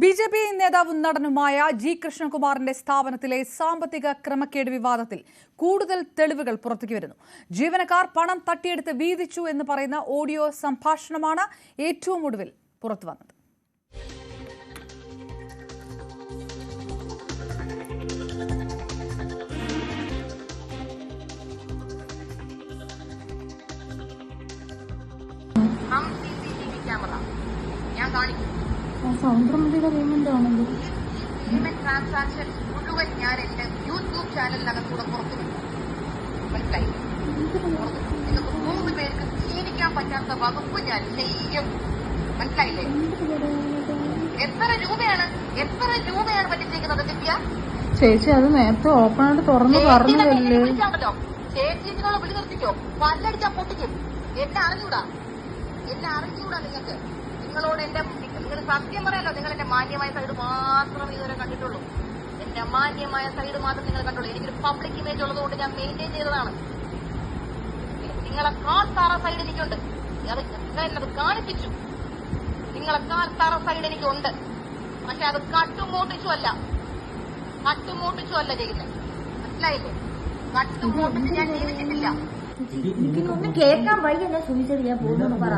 BJP നേതാവും നടനുമായ G കൃഷ്ണകുമാറിന്റെ സ്ഥാപനത്തിലെ സാമ്പത്തിക ക്രമക്കേട് വിവാദത്തിൽ കൂടുതൽ തെളിവുകൾ പുറത്തേക്ക് വരുന്നു. ജീവനക്കാർ പണം തട്ടിയെടുത്ത് വീതിച്ചു എന്ന് പറയുന്ന ഓഡിയോ സംഭാഷണമാണ് ഏറ്റവും ഒടുവിൽ പുറത്തുവന്നത്. പേയ്മെന്റ് ട്രാൻസാക്ഷൻ മുഴുവൻ ഞാൻ എന്റെ യൂട്യൂബ് ചാനലിനകത്തൂടെ പുറത്തു വിട്ടു. മനസ്സിലായി? നിങ്ങൾക്ക് 3 പേർക്ക് ജീവിക്കാൻ പറ്റാത്ത വകുപ്പ് ഞാൻ ചെയ്യും. മനസ്സിലായില്ലേ? എത്ര രൂപയാണ് പറ്റിച്ചിരിക്കുന്നത് ദിവ്യ ചേച്ചി? അത് നേരത്തെ ഓപ്പൺ ആയിട്ട് തുറന്നു പറഞ്ഞതല്ലേ? വിളിച്ചാണല്ലോ ചേച്ചി. ഇതിനുള്ള വിളി നിർത്തിക്കോ, പല്ലടിച്ചാ പൊട്ടിക്കും. എന്നെ അറിഞ്ഞൂടാ നിങ്ങൾക്ക്. നിങ്ങളോട് നിങ്ങൾ സത്യം പറയാലോ, നിങ്ങൾ എന്റെ മാന്യമായ സൈഡ് മാത്രമേ ഇതുവരെ കണ്ടിട്ടുള്ളൂ. എന്റെ മാന്യമായ സൈഡ് മാത്രം നിങ്ങൾ കണ്ടുള്ളൂ. എനിക്കൊരു പബ്ലിക് ഇമേജ് ഉള്ളതുകൊണ്ട് ഞാൻ മെയിൻറ്റെയിൻ ചെയ്തതാണ്. നിങ്ങളെക്കാൾ താറ സൈഡ് എനിക്കുണ്ട്. എന്നത് കാണിപ്പിച്ചു. നിങ്ങളെക്കാൾ താറ സൈഡ് എനിക്കുണ്ട്. പക്ഷെ അത് കട്ടുമോട്ടിച്ചു അല്ല ചെയ്യുന്നത്. മനസ്സിലായില്ലേ? കട്ടുമോട്ടിച്ച് ഞാൻ ജീവിച്ചിട്ടില്ല. എനിക്കൊന്നും കേൾക്കാൻ വയ്യല്ല സുമിച്ചത്. ഞാൻ പോകുന്നു പറ.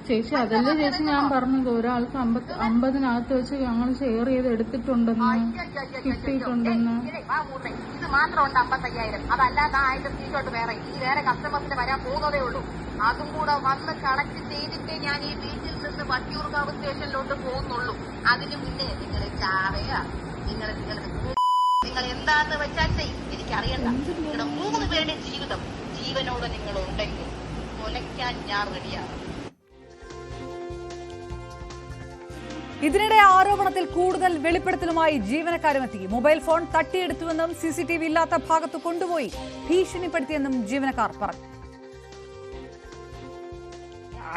ചേച്ചി അതല്ലേ ചേച്ചി ഞാൻ പറഞ്ഞത്, ഒരാൾക്ക് 50-നകത്ത് വെച്ച് ഞങ്ങൾ ഷെയർ ചെയ്ത് എടുത്തിട്ടുണ്ടെന്ന്, കിട്ടിയിട്ടുണ്ടെന്ന്. ഇത് മാത്രമുണ്ട് 55,000. അതല്ലാതെ 1000 സ്ക്രീൻഷോട്ട് വേറെ കസ്റ്റമേഴ്സിന് വരാൻ പോകുന്നതേ ഉള്ളൂ. അതും കൂടെ വന്ന് കളക്ട് ചെയ്തിട്ടേ ഞാൻ ഈ വീട്ടിൽ നിന്ന് വട്ടിയൂർക്കാവ് സ്റ്റേഷനിലോട്ട് പോകുന്നുള്ളൂ. അതിന് മുന്നേ നിങ്ങൾ ചാവയാ നിങ്ങൾ എന്താന്ന് വെച്ചാൽ ചെയ്യും. എനിക്കറിയണ്ട. നിങ്ങളുടെ 3 പേരുടെ ജീവനോട് നിങ്ങൾ ഉണ്ടെങ്കിൽ കൊലയ്ക്കാൻ ഞാൻ റെഡിയാണ്. ഇതിനിടെ ആരോപണത്തിൽ കൂടുതൽ വെളിപ്പെടുത്തലുമായി ജീവനക്കാരുമെത്തി. മൊബൈൽ ഫോൺ തട്ടിയെടുത്തുവെന്നും CCTV ഇല്ലാത്ത ഭാഗത്ത് കൊണ്ടുപോയി ഭീഷണിപ്പെടുത്തിയെന്നും ജീവനക്കാർ പറഞ്ഞു.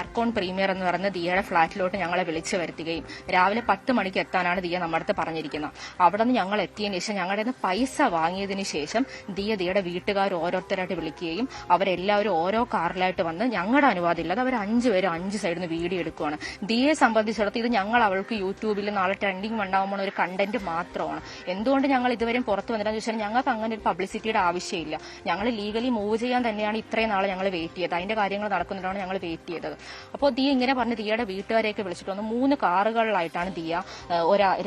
ആർക്കോൺ പ്രീമിയർ എന്ന് പറയുന്ന ദിയയുടെ ഫ്ളാറ്റിലോട്ട് ഞങ്ങളെ വിളിച്ചു വരുത്തുകയും രാവിലെ 10 മണിക്ക് എത്താനാണ് ദിയ നമ്മുടെ അടുത്ത് പറഞ്ഞിരിക്കുന്നത്. അവിടെ നിന്ന് ഞങ്ങൾ എത്തിയതിനു ശേഷം ഞങ്ങളുടെ നിന്ന് പൈസ വാങ്ങിയതിനു ശേഷം ദിയയുടെ വീട്ടുകാർ ഓരോരുത്തരായിട്ട് വിളിക്കുകയും അവരെല്ലാവരും ഓരോ കാറിലായിട്ട് വന്ന് ഞങ്ങളുടെ അനുവാദം ഇല്ലാതെ അവർ 5 പേരും 5 സൈഡിൽ നിന്ന് വീഡിയോ എടുക്കുകയാണ്. ദിയയെ സംബന്ധിച്ചിടത്തോളം ഇത് ഞങ്ങൾ അവൾക്ക് യൂട്യൂബിൽ നാളെ ട്രെൻഡിങ് ഉണ്ടാകുമ്പോൾ ഒരു കണ്ടന്റ് മാത്രമാണ്. എന്തുകൊണ്ട് ഞങ്ങൾ ഇതുവരെയും പുറത്ത് വന്നില്ലെന്ന് ചോദിച്ചാൽ ഞങ്ങൾക്ക് അങ്ങനെ ഒരു പബ്ലിസിറ്റിയുടെ ആവശ്യമില്ല. ഞങ്ങൾ ലീഗലി മൂവ് ചെയ്യാൻ തന്നെയാണ് ഇത്രയും നാളെ ഞങ്ങൾ വെയിറ്റ് ചെയ്തത്. അതിന്റെ കാര്യങ്ങൾ നടക്കുന്നതാണ് ഞങ്ങൾ വെയിറ്റ് ചെയ്തത്. അപ്പോൾ ദിയ ഇങ്ങനെ പറഞ്ഞ് ദിയയുടെ വീട്ടുകാരെയൊക്കെ വിളിച്ചിട്ട് വന്നു. 3 കാറുകളിലായിട്ടാണ് ദിയ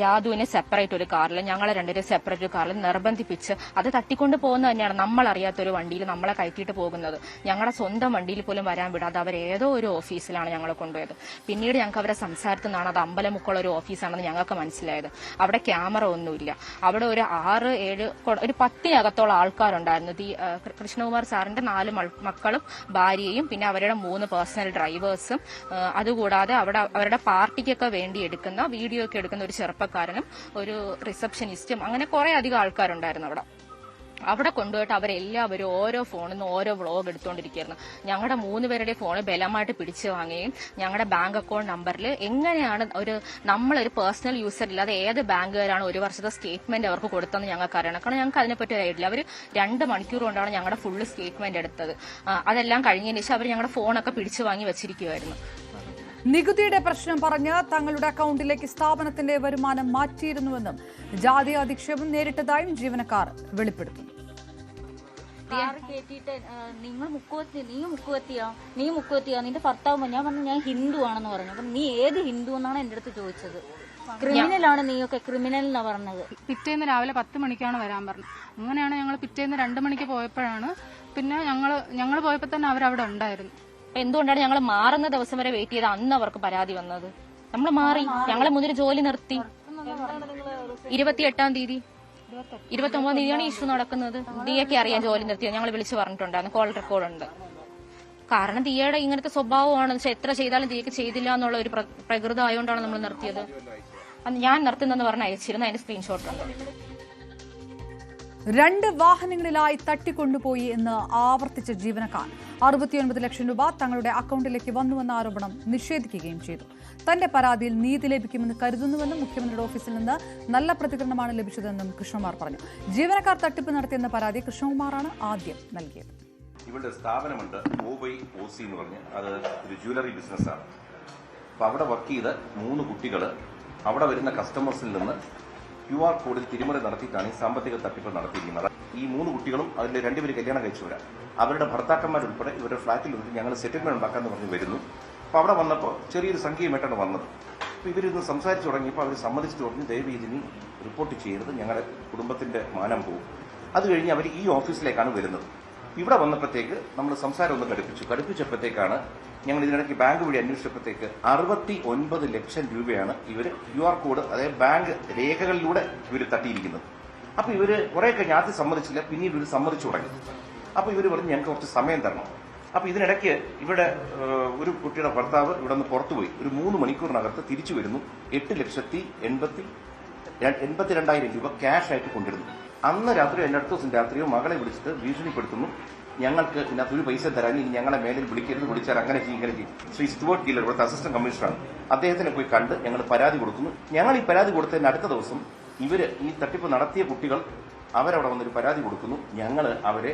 രാധുവിനെ സെപ്പറേറ്റ് ഒരു കാറിൽ, ഞങ്ങളെ 2 സെപ്പറേറ്റ് ഒരു കാറിൽ നിർബന്ധിപ്പിച്ച് അത് തട്ടിക്കൊണ്ട് പോകുന്നത് തന്നെയാണ്. നമ്മളറിയാത്തൊരു വണ്ടിയിൽ നമ്മളെ കയറ്റിയിട്ട് പോകുന്നത്. ഞങ്ങളുടെ സ്വന്തം വണ്ടിയിൽ പോലും വരാൻ വിടാതെ അവരേതോ ഒരു ഓഫീസിലാണ് ഞങ്ങളെ കൊണ്ടുപോയത്. പിന്നീട് ഞങ്ങൾക്ക് അവരെ സംസാരത്തിൽ നിന്നാണ് അത് അമ്പലമുക്കുള്ള ഒരു ഓഫീസാണെന്ന് ഞങ്ങൾക്ക് മനസ്സിലായത്. അവിടെ ക്യാമറ ഒന്നുമില്ല. അവിടെ ഒരു 6-7 ഒരു 10-നകത്തോളം ആൾക്കാരുണ്ടായിരുന്നു. കൃഷ്ണകുമാർ സാറിന്റെ 4 മക്കളും ഭാര്യയും പിന്നെ അവരുടെ 3 പേഴ്സണൽ ഡ്രൈവേഴ്സും അതുകൂടാതെ അവിടെ അവരുടെ പാർട്ടിക്കൊക്കെ വേണ്ടി എടുക്കുന്ന വീഡിയോ ഒക്കെ എടുക്കുന്ന ഒരു ചെറുപ്പക്കാരനും ഒരു റിസപ്ഷനിസ്റ്റും അങ്ങനെ കുറെ അധികം ആൾക്കാരുണ്ടായിരുന്നു അവിടെ കൊണ്ടുപോയിട്ട് അവരെല്ലാവരും ഓരോ ഫോണിൽ നിന്ന് ഓരോ വ്ളോഗ് എടുത്തുകൊണ്ടിരിക്കുകയായിരുന്നു. ഞങ്ങളുടെ 3 പേരുടെ ഫോണ് ബലമായിട്ട് പിടിച്ചു വാങ്ങുകയും ഞങ്ങളുടെ ബാങ്ക് അക്കൗണ്ട് നമ്പറിൽ എങ്ങനെയാണ് നമ്മളൊരു പേഴ്സണൽ യൂസർ ഇല്ലാതെ ഏത് ബാങ്കുകാരാണ് 1 വർഷത്തെ സ്റ്റേറ്റ്മെന്റ് അവർക്ക് കൊടുത്തതെന്ന് ഞങ്ങൾക്ക് അറിയണം. കാരണം ഞങ്ങൾക്ക് അതിനെപ്പറ്റി അറിയില്ല. അവർ 2 മണിക്കൂർ കൊണ്ടാണ് ഞങ്ങളുടെ ഫുള്ള് സ്റ്റേറ്റ്മെന്റ് എടുത്തത്. അതെല്ലാം കഴിഞ്ഞതിന് ശേഷം അവർ ഞങ്ങളുടെ ഫോണൊക്കെ പിടിച്ചു വാങ്ങി വെച്ചിരിക്കുമായിരുന്നു. നികുതിയുടെ പ്രശ്നം പറഞ്ഞ് തങ്ങളുടെ അക്കൗണ്ടിലേക്ക് സ്ഥാപനത്തിന്റെ വരുമാനം മാറ്റിയിരുന്നുവെന്നും ജാതി അധിക്ഷേപം നേരിട്ടതായും ജീവനക്കാർ വെളിപ്പെടുത്തുന്നു. നിങ്ങൾ നീ മുക്കുവത്തിയാ നിന്റെ ഭർത്താവ്. ഞാൻ പറഞ്ഞു ഞാൻ ഹിന്ദു ആണെന്ന് പറഞ്ഞു. അപ്പൊ നീ ഏത് ഹിന്ദു എന്നാണ് എന്റെ അടുത്ത് ചോദിച്ചത്. ക്രിമിനലാണ് നീയൊക്കെ, ക്രിമിനൽ എന്നാ പറഞ്ഞത്. പിറ്റേന്ന് രാവിലെ 10 മണിക്കാണ് വരാൻ പറഞ്ഞത്. അങ്ങനെയാണ് ഞങ്ങൾ പിറ്റേന്ന് 2 മണിക്ക് പോയപ്പോഴാണ് പിന്നെ ഞങ്ങൾ പോയപ്പോ തന്നെ അവരവിടെ ഉണ്ടായിരുന്നു. എന്തുകൊണ്ടാണ് ഞങ്ങൾ മാറുന്ന ദിവസം വരെ വെയിറ്റ് ചെയ്ത് അന്ന് അവർക്ക് പരാതി വന്നത്? നമ്മൾ മാറി, ഞങ്ങളെ മുന്നിൽ ജോലി നിർത്തി. 28-ാം തീയതി 29-ാം തീയതിയാണ് ഇഷ്യൂ നടക്കുന്നത്. ദിയയ്ക്ക് അറിയാൻ ജോലി നിർത്തിയത്. ഞങ്ങൾ വിളിച്ചു പറഞ്ഞിട്ടുണ്ടായിരുന്നു. കോൾ റെക്കോർഡ് ഉണ്ട്. കാരണം ദിയയുടെ ഇങ്ങനത്തെ സ്വഭാവമാണ്. എത്ര ചെയ്താലും ദിയക്ക് ചെയ്തില്ല എന്നുള്ള ഒരു പ്രകൃതം ആയതുകൊണ്ടാണ് നമ്മൾ നിർത്തിയത്. ഞാൻ നിർത്തുന്നെന്ന് പറഞ്ഞ് അയച്ചിരുന്നു. അതിന്റെ സ്ക്രീൻഷോട്ട് ഉണ്ട്. 2 വാഹനങ്ങളിലായി തട്ടിക്കൊണ്ടുപോയി എന്ന് ആവർത്തിച്ച ജീവനക്കാർ 69 ലക്ഷം രൂപ തങ്ങളുടെ അക്കൗണ്ടിലേക്ക് വന്നുവെന്ന ആരോപണം നിഷേധിക്കുകയും ചെയ്തു. തന്റെ പരാതിയിൽ നീതി ലഭിക്കുമെന്ന് കരുതുന്നുവെന്നും മുഖ്യമന്ത്രിയുടെ ഓഫീസിൽ നിന്ന് നല്ല പ്രതികരണമാണ് ലഭിച്ചതെന്നും കൃഷ്ണകുമാർ പറഞ്ഞു. ജീവനക്കാർ തട്ടിപ്പ് നടത്തിയെന്ന പരാതി കൃഷ്ണകുമാറാണ് ആദ്യം നൽകിയത്. ഇവിടെ സ്ഥാപനമുണ്ട് OC എന്ന് പറഞ്ഞ്, അത് ഒരു ജ്വല്ലറി ബിസിനസ്സാണ്. അപ്പോൾ അവിടെ വർക്ക് ചെയ്ത 3 കുട്ടികൾ അവിടെ വരുന്ന കസ്റ്റമേഴ്സിൽ നിന്ന് QR കോഡിൽ തിരിമറി നടത്തിയിട്ടാണ് ഈ സാമ്പത്തിക തട്ടിപ്പ് നടത്തിയിരിക്കുന്നത്. ഈ 3 കുട്ടികളും അതിൽ 2 പേര് കല്യാണം കഴിച്ചവരാണ്. അവരുടെ ഭർത്താക്കന്മാരുൾപ്പെടെ ഇവരുടെ ഫ്ളാറ്റിൽ വന്നിട്ട് ഞങ്ങൾ സെറ്റിൽമെന്റ് ഉണ്ടാക്കാന്ന് പറഞ്ഞ് വരുന്നു. അപ്പോൾ അവിടെ വന്നപ്പോൾ ചെറിയൊരു സംഖ്യയുമായിട്ടാണ് വന്നത്. അപ്പോൾ ഇവരിന്ന് സംസാരിച്ചു തുടങ്ങിയപ്പോൾ അവർ സമ്മതിച്ചു തുടങ്ങി ദയവ് ഇതിനി റിപ്പോർട്ട് ചെയ്യരുത്, ഞങ്ങളുടെ കുടുംബത്തിന്റെ മാനം പോകും. അത് കഴിഞ്ഞ് അവർ ഈ ഓഫീസിലേക്കാണ് വരുന്നത്. ഇവിടെ വന്നപ്പോഴത്തേക്ക് നമ്മൾ സംസാരം ഒന്ന് കടുപ്പിച്ചപ്പോഴത്തേക്കാണ് ഞങ്ങൾ ഇതിനിടയ്ക്ക് ബാങ്ക് വഴി അന്വേഷിച്ചപ്പോഴത്തേക്ക് 69 ലക്ഷം രൂപയാണ് ഇവർ QR കോഡ്, അതായത് ബാങ്ക് രേഖകളിലൂടെ ഇവർ തട്ടിയിരിക്കുന്നത്. അപ്പൊ ഇവര് കുറെ കഴിഞ്ഞ് ആദ്യം സമ്മതിച്ചില്ല, പിന്നീട് ഇവർ സമ്മതിച്ചു തുടങ്ങി. അപ്പൊ ഇവർ പറഞ്ഞു ഞങ്ങൾക്ക് കുറച്ച് സമയം തരണം. അപ്പൊ ഇതിനിടയ്ക്ക് ഇവിടെ ഒരു കുട്ടിയുടെ ഭർത്താവ് ഇവിടെ നിന്ന് പുറത്തുപോയി ഒരു 3 മണിക്കൂറിനകത്ത് തിരിച്ചു വരുന്നു. 8,82,000 രൂപ ക്യാഷ് ആയിട്ട് കൊണ്ടിരുന്നു. അന്ന് രാത്രി അതിന്റെ അടുത്ത ദിവസം രാത്രിയോ മകളെ വിളിച്ചിട്ട് ഭീഷണിപ്പെടുത്തുന്നു, ഞങ്ങൾക്ക് ഇതിനകത്ത് ഒരു പൈസ തരാൻ, ഇനി ഞങ്ങളെ മേലിൽ വിളിക്കരുത്, വിളിച്ചാൽ അങ്ങനെ ചെയ്യും ഇങ്ങനെ ചെയ്യും. ശ്രീ സ്റ്റുവർട്ട് ഗില്ലർ ഇവിടുത്തെ അസിസ്റ്റന്റ് കമ്മീഷണറാണ്, അദ്ദേഹത്തിനെ പോയി കണ്ട് ഞങ്ങൾ പരാതി കൊടുക്കുന്നു. ഞങ്ങൾ ഈ പരാതി കൊടുത്തതിന് അടുത്ത ദിവസം ഇവര് ഈ തട്ടിപ്പ് നടത്തിയ കുട്ടികൾ അവരവിടെ വന്നൊരു പരാതി കൊടുക്കുന്നു. ഞങ്ങൾ അവരെ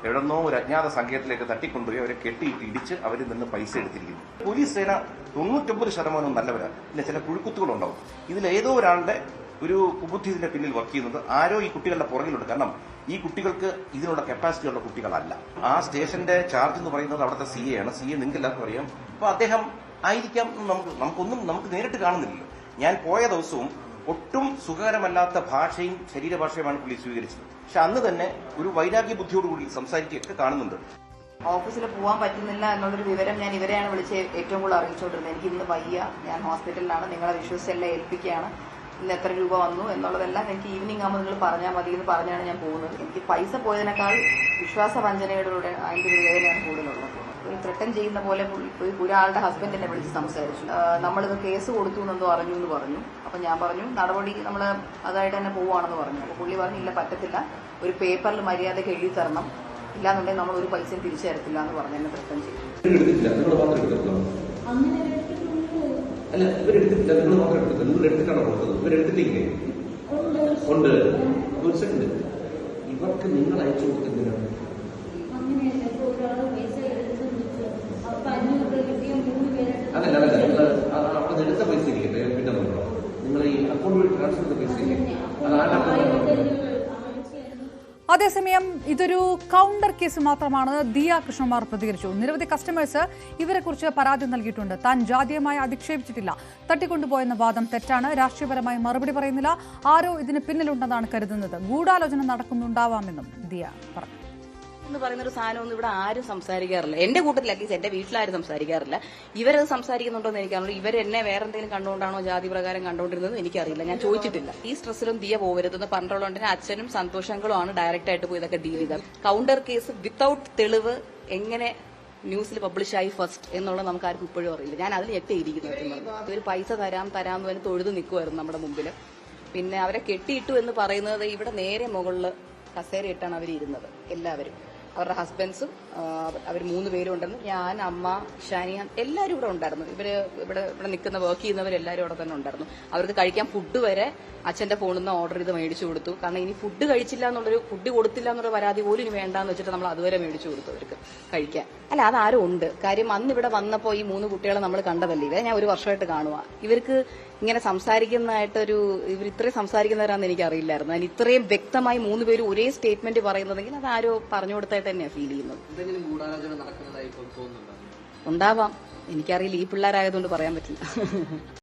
എവിടെന്നോ ഒരു അജ്ഞാത സംഘത്തിലേക്ക് തട്ടിക്കൊണ്ടുപോയി അവരെ കെട്ടിയിട്ട് ഇടിച്ച് അവരിൽ നിന്ന് പൈസ എടുത്തിരിക്കുന്നു. പോലീസ് സേന 99% നല്ലവരാണ്, പിന്നെ ചില പുഴുക്കുത്തുകളുണ്ടാവും. ഇതിലേതോ ഒരാളുടെ ഒരു കുബുദ്ധി ഇതിന്റെ പിന്നിൽ വർക്ക് ചെയ്യുന്നത്, ആരോ ഈ കുട്ടികളുടെ പുറകിലുണ്ട്. കാരണം ഈ കുട്ടികൾക്ക് ഇതിനുള്ള കപ്പാസിറ്റി ഉള്ള കുട്ടികളല്ല. ആ സ്റ്റേഷന്റെ ചാർജ് എന്ന് പറയുന്നത് അവിടുത്തെ CA ആണ്. CA നിങ്ങൾക്ക് എല്ലാവർക്കും അറിയാം. അപ്പൊ അദ്ദേഹം ആയിരിക്കാം, നമുക്ക് നേരിട്ട് കാണുന്നില്ലല്ലോ. ഞാൻ പോയ ദിവസവും ഒട്ടും സുഖകരമല്ലാത്ത ഭാഷയും ശരീരഭാഷയുമാണ് പുള്ളി സ്വീകരിച്ചത്. പക്ഷെ അന്ന് തന്നെ ഒരു വൈരാഗ്യ ബുദ്ധിയോടുകൂടി സംസാരിക്കുകയൊക്കെ കാണുന്നുണ്ട്. ഓഫീസിൽ പോകാൻ പറ്റുന്നില്ല എന്നുള്ളൊരു വിവരം ഞാൻ ഇവരെയാണ് വിളിച്ച് ഏറ്റവും കൂടുതൽ അറിയിച്ചുകൊണ്ടിരുന്നത്. എനിക്ക് ഇന്ന് വയ്യ, ഞാൻ ഹോസ്പിറ്റലിലാണ്, നിങ്ങളെ വിശ്വസിച്ചെല്ലാം ഏൽപ്പിക്കുകയാണ്, ഇന്ന് എത്ര രൂപ വന്നു എന്നുള്ളതെല്ലാം എനിക്ക് ഈവനിങ് ആകുമ്പോൾ നിങ്ങൾ പറഞ്ഞാൽ മതി എന്ന് പറഞ്ഞാണ് ഞാൻ പോകുന്നത്. എനിക്ക് പൈസ പോയതിനേക്കാൾ വിശ്വാസവഞ്ചനയോടുകൂടെ അതിന്റെ ഒരു വേദനയാണ് കൂടുതലുള്ളത്. ഒരു ത്രട്ടൻ ചെയ്യുന്ന പോലെ ഒരാളുടെ ഹസ്ബൻഡിനെ വിളിച്ച് സംസാരിച്ചു. നമ്മളിത് കേസ് കൊടുത്തു എന്നെന്തോ അറിഞ്ഞു എന്ന് പറഞ്ഞു. അപ്പൊ ഞാൻ പറഞ്ഞു നടപടി നമ്മൾ അതായിട്ട് തന്നെ പോവുകയാണെന്ന് പറഞ്ഞു. അപ്പൊ പുള്ളി പറഞ്ഞു ഇല്ല പറ്റത്തില്ല, ഒരു പേപ്പറിൽ മര്യാദയ്ക്ക് എഴുതി തരണം, ഇല്ലാന്നുണ്ടെങ്കിൽ നമ്മൾ ഒരു പൈസയും തിരിച്ചു തരത്തില്ല എന്ന് പറഞ്ഞു എന്നെ ത്രട്ടൻ ചെയ്തു. അല്ല, ഇവരെടുത്തിട്ടില്ല, നിങ്ങൾ മാത്രം എടുത്തില്ല. നിങ്ങൾ എടുത്തിട്ടാണോ കൊടുത്തത്? ഇവരെടുത്തിട്ടില്ലേ? ഉണ്ട്. ഒരു സെക്കൻഡ്, ഇവർക്ക് നിങ്ങൾ അയച്ചു കൊടുത്തിട്ടാണ്. അതല്ല നിങ്ങൾ അവിടെ എടുത്ത പൈസ ഇല്ലേ പിന്നെ നോക്കണം. നിങ്ങൾ ഈ അക്കൗണ്ട് വഴി ട്രാൻസ്ഫർ ചെയ്ത പൈസ ഇല്ലേ, അത് ആരുടെ? അതേസമയം ഇതൊരു കൗണ്ടർ കേസ് മാത്രമാണ് ദിയ കൃഷ്ണകുമാർ പ്രതികരിച്ചു. നിരവധി കസ്റ്റമേഴ്സ് ഇവരെക്കുറിച്ച് പരാതി നൽകിയിട്ടുണ്ട്. താൻ ജാതീയമായി അധിക്ഷേപിച്ചിട്ടില്ല, തട്ടിക്കൊണ്ടുപോയെന്ന വാദം തെറ്റാണ്, രാഷ്ട്രീയപരമായി മറുപടി പറയുന്നില്ല, ആരോ ഇതിന് പിന്നിലുണ്ടെന്നാണ് കരുതുന്നത്, ഗൂഢാലോചന നടക്കുന്നുണ്ടാവാമെന്നും ദിയ പറഞ്ഞു. എന്ന് പറയുന്നൊരു സാധനമൊന്നും ഇവിടെ ആരും സംസാരിക്കാറില്ല. എന്റെ കൂട്ടത്തിൽ അറ്റ്ലീസ്റ്റ് എന്റെ വീട്ടിലാരും സംസാരിക്കാറില്ല. ഇവരത് സംസാരിക്കുന്നുണ്ടോ എന്ന് എനിക്കറിയില്ല. ഇവരെന്നെ വേറെ എന്തെങ്കിലും കണ്ടുകൊണ്ടാണോ ജാതി പ്രകാരം കണ്ടുകൊണ്ടിരുന്നത് എനിക്കറിയില്ല, ഞാൻ ചോദിച്ചിട്ടില്ല. ഈ സ്ട്രെസ്സിലും ദിയ പോകരുതെന്ന് പറഞ്ഞുള്ളതുകൊണ്ട് അച്ഛനും സന്തോഷങ്ങളും ആണ് ഡയറക്റ്റ് ആയിട്ട് പോയി ഇതൊക്കെ ഡീൽ ചെയ്തത്. കൗണ്ടർ കേസ് വിത്തൌട്ട് തെളിവ് എങ്ങനെ ന്യൂസിൽ പബ്ലിഷായി ഫസ്റ്റ് എന്നുള്ളത് നമുക്ക് ആർക്കും ഇപ്പോഴും അറിയില്ല. ഞാൻ അതിൽ എത്തിയിരിക്കുന്നത് ഇവർ പൈസ തരാമെന്ന് പറഞ്ഞ് തൊഴുതു നിൽക്കുമായിരുന്നു നമ്മുടെ മുമ്പിൽ. പിന്നെ അവരെ കെട്ടിയിട്ടു എന്ന് പറയുന്നത് ഇവിടെ നേരെ മുകളിൽ കസേരയിട്ടാണ് അവരിരുന്നത്. എല്ലാവരും അവരുടെ ഹസ്ബൻഡ്സും അവർ 3 പേരും ഉണ്ടെന്ന്, ഞാൻ, അമ്മ, ഷാനിയ എല്ലാവരും ഇവിടെ ഉണ്ടായിരുന്നു. ഇവിടെ നിൽക്കുന്ന വർക്ക് ചെയ്യുന്നവരെല്ലാവരും അവിടെ തന്നെ ഉണ്ടായിരുന്നു. അവർക്ക് കഴിക്കാൻ ഫുഡ് വരെ അച്ഛന്റെ ഫോണിൽ നിന്ന് ഓർഡർ ചെയ്ത് മേടിച്ചു കൊടുത്തു. കാരണം ഇനി ഫുഡ് കൊടുത്തില്ല എന്നുള്ള പരാതി പോലും ഇനി വേണ്ടാന്ന് വെച്ചിട്ട് നമ്മൾ അതുവരെ മേടിച്ചു കൊടുത്തു അവർക്ക് കഴിക്കാൻ. അല്ല, അതാരും ഉണ്ട്. കാര്യം അന്ന് ഇവിടെ വന്നപ്പോൾ ഈ 3 കുട്ടികളെ നമ്മൾ കണ്ടതല്ലേ, ഇവരെ ഞാൻ 1 വർഷമായിട്ട് കാണുക. ഇവർക്ക് ഇങ്ങനെ ഇവർ ഇത്രയും സംസാരിക്കുന്നവരാണെന്ന് എനിക്ക് അറിയില്ലായിരുന്നു. അതിന് ഇത്രയും വ്യക്തമായി 3 പേരും ഒരേ സ്റ്റേറ്റ്മെന്റ് പറയുന്നതെങ്കിൽ അത് ആരോ പറഞ്ഞു കൊടുത്തായിട്ട് തന്നെയാണ് ഫീൽ ചെയ്യുന്നത്. ഉണ്ടാവാം, എനിക്കറിയില്ല. ഈ പിള്ളേരായതുകൊണ്ട് പറയാൻ പറ്റില്ല.